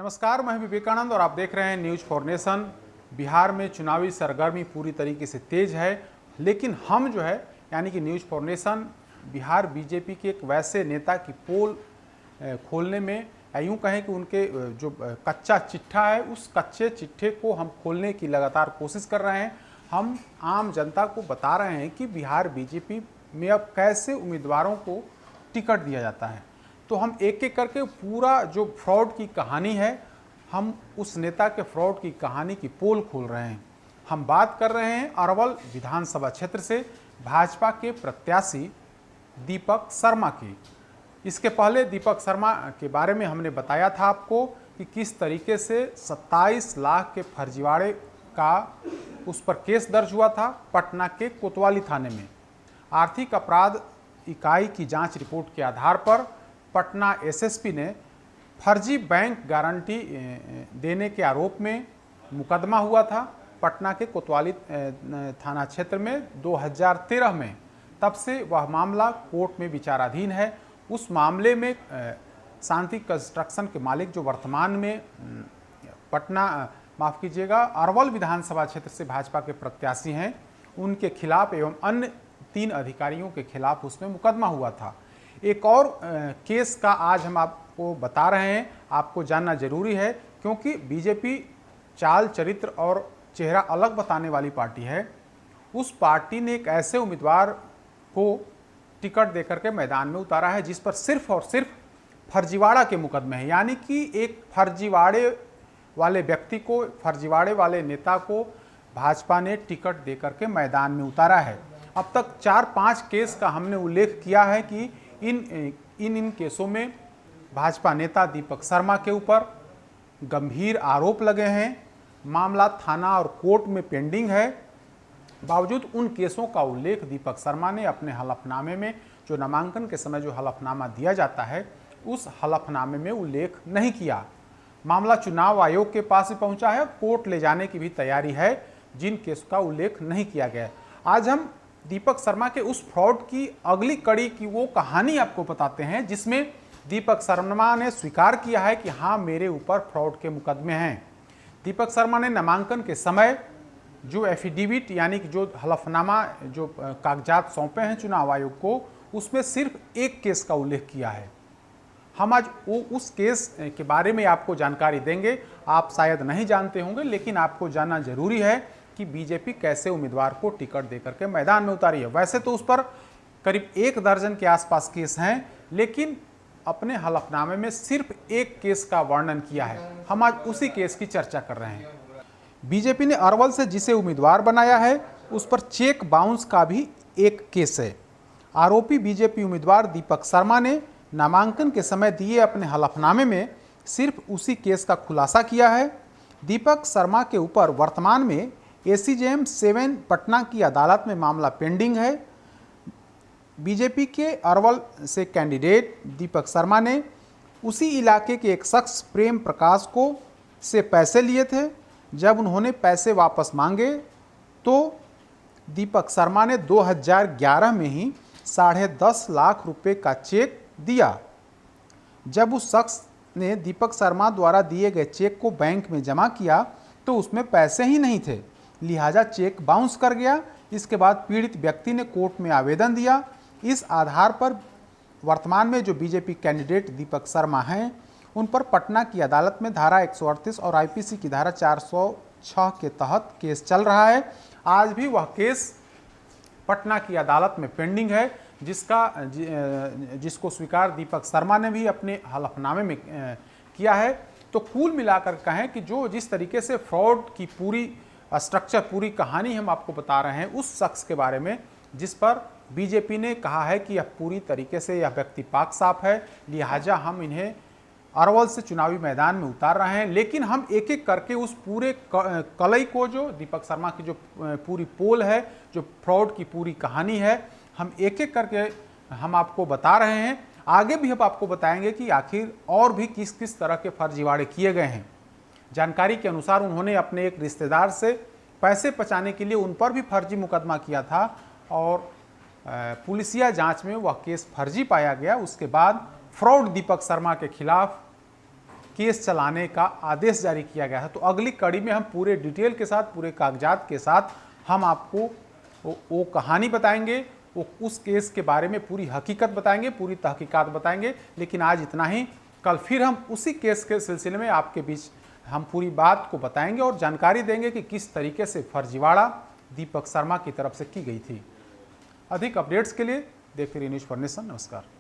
नमस्कार, मैं विवेकानंद और आप देख रहे हैं न्यूज फॉर नेशन। बिहार में चुनावी सरगर्मी पूरी तरीके से तेज है, लेकिन हम जो है यानी कि news for nation Bihar BJP के एक वैसे नेता की पोल खोलने में, यूँ कहें कि उनके जो कच्चा चिट्ठा है उस कच्चे चिट्ठे को हम खोलने की लगातार कोशिश कर रहे हैं। हम आम जनता को बता रहे हैं कि बिहार बीजेपी में अब कैसे उम्मीदवारों को टिकट दिया जाता है। तो हम एक एक करके पूरा जो फ्रॉड की कहानी है, हम उस नेता के फ्रॉड की कहानी की पोल खोल रहे हैं। हम बात कर रहे हैं अरवल विधानसभा क्षेत्र से भाजपा के प्रत्याशी दीपक शर्मा की। इसके पहले दीपक शर्मा के बारे में हमने बताया था आपको कि किस तरीके से 27 लाख के फर्जीवाड़े का उस पर केस दर्ज हुआ था पटना के कोतवाली थाने में। आर्थिक अपराध इकाई की जांच रिपोर्ट के आधार पर पटना एसएसपी ने फर्जी बैंक गारंटी देने के आरोप में मुकदमा हुआ था पटना के कोतवाली थाना क्षेत्र में 2013 में। तब से वह मामला कोर्ट में विचाराधीन है। उस मामले में शांति कंस्ट्रक्शन के मालिक जो वर्तमान में अरवल विधानसभा क्षेत्र से भाजपा के प्रत्याशी हैं, उनके खिलाफ एवं अन्य 3 अधिकारियों के खिलाफ उसमें मुकदमा हुआ था। एक और केस का आज हम आपको बता रहे हैं, आपको जानना जरूरी है, क्योंकि बीजेपी चाल चरित्र और चेहरा अलग बताने वाली पार्टी है। उस पार्टी ने एक ऐसे उम्मीदवार को टिकट देकर के मैदान में उतारा है जिस पर सिर्फ और सिर्फ फर्जीवाड़ा के मुकदमे हैं, यानी कि एक फर्जीवाड़े वाले व्यक्ति को, फर्जीवाड़े वाले नेता को भाजपा ने टिकट देकर के मैदान में उतारा है। अब तक 4-5 केस का हमने उल्लेख किया है कि इन केसों में भाजपा नेता दीपक शर्मा के ऊपर गंभीर आरोप लगे हैं। मामला थाना और कोर्ट में पेंडिंग है। बावजूद उन केसों का उल्लेख दीपक शर्मा ने अपने हलफनामे में, जो नामांकन के समय जो हलफनामा दिया जाता है, उस हलफनामे में उल्लेख नहीं किया। मामला चुनाव आयोग के पास भी पहुंचा है, कोर्ट ले जाने की भी तैयारी है जिन केस का उल्लेख नहीं किया गया। आज हम दीपक शर्मा के उस फ्रॉड की अगली कड़ी की वो कहानी आपको बताते हैं जिसमें दीपक शर्मा ने स्वीकार किया है कि हाँ, मेरे ऊपर फ्रॉड के मुकदमे हैं। दीपक शर्मा ने नामांकन के समय जो एफिडेविट यानी कि जो हलफनामा, जो कागजात सौंपे हैं चुनाव आयोग को, उसमें सिर्फ एक केस का उल्लेख किया है। हम आज उस केस के बारे में आपको जानकारी देंगे। आप शायद नहीं जानते होंगे, लेकिन आपको जानना जरूरी है कि बीजेपी कैसे उम्मीदवार को टिकट देकर के मैदान में उतारी है। वैसे तो उस पर करीब 1 दर्जन के आसपास केस हैं, लेकिन अपने हलफनामे में सिर्फ एक केस का वर्णन किया है। हम आज उसी केस की चर्चा कर रहे हैं। बीजेपी ने अरवल से जिसे उम्मीदवार बनाया है उस पर चेक बाउंस का भी एक केस है। आरोपी बीजेपी उम्मीदवार दीपक शर्मा ने नामांकन के समय दिए अपने हलफनामे में सिर्फ उसी केस का खुलासा किया है। दीपक शर्मा के ऊपर वर्तमान में एसीजेएम 7 पटना की अदालत में मामला पेंडिंग है। बीजेपी के अरवल से कैंडिडेट दीपक शर्मा ने उसी इलाके के एक शख्स प्रेम प्रकाश को से पैसे लिए थे। जब उन्होंने पैसे वापस मांगे तो दीपक शर्मा ने 2011 में ही 10.5 लाख रुपए का चेक दिया। जब उस शख्स ने दीपक शर्मा द्वारा दिए गए चेक को बैंक में जमा किया तो उसमें पैसे ही नहीं थे, लिहाजा चेक बाउंस कर गया। इसके बाद पीड़ित व्यक्ति ने कोर्ट में आवेदन दिया। इस आधार पर वर्तमान में जो बीजेपी कैंडिडेट दीपक शर्मा हैं, उन पर पटना की अदालत में धारा 138 और आईपीसी की धारा 406 के तहत केस चल रहा है। आज भी वह केस पटना की अदालत में पेंडिंग है, जिसको स्वीकार दीपक शर्मा ने भी अपने हलफनामे में किया है। तो कुल मिलाकर कहें कि जिस तरीके से फ्रॉड की पूरी स्ट्रक्चर, पूरी कहानी हम आपको बता रहे हैं उस शख्स के बारे में जिस पर बीजेपी ने कहा है कि यह पूरी तरीके से यह व्यक्ति पाक साफ है, लिहाजा हम इन्हें अरवल से चुनावी मैदान में उतार रहे हैं। लेकिन हम एक एक करके उस पूरे कलई को, जो दीपक शर्मा की जो पूरी पोल है, जो फ्रॉड की पूरी कहानी है, हम एक एक करके हम आपको बता रहे हैं। आगे भी हम आपको बताएंगे कि आखिर और भी किस किस तरह के फर्जीवाड़े किए गए हैं। जानकारी के अनुसार उन्होंने अपने एक रिश्तेदार से पैसे बचाने के लिए उन पर भी फर्जी मुकदमा किया था और पुलिसिया जांच में वह केस फर्जी पाया गया। उसके बाद फ्रॉड दीपक शर्मा के खिलाफ केस चलाने का आदेश जारी किया गया है। तो अगली कड़ी में हम पूरे डिटेल के साथ, पूरे कागजात के साथ हम आपको वो कहानी बताएंगे, वो उस केस के बारे में पूरी हकीकत बताएंगे, पूरी तहकीकात बताएंगे। लेकिन आज इतना ही, कल फिर हम उसी केस के सिलसिले में आपके बीच हम पूरी बात को बताएंगे और जानकारी देंगे कि किस तरीके से फर्जीवाड़ा दीपक शर्मा की तरफ से की गई थी। अधिक अपडेट्स के लिए देखते रहिए न्यूज़ फॉर नेशन। नमस्कार।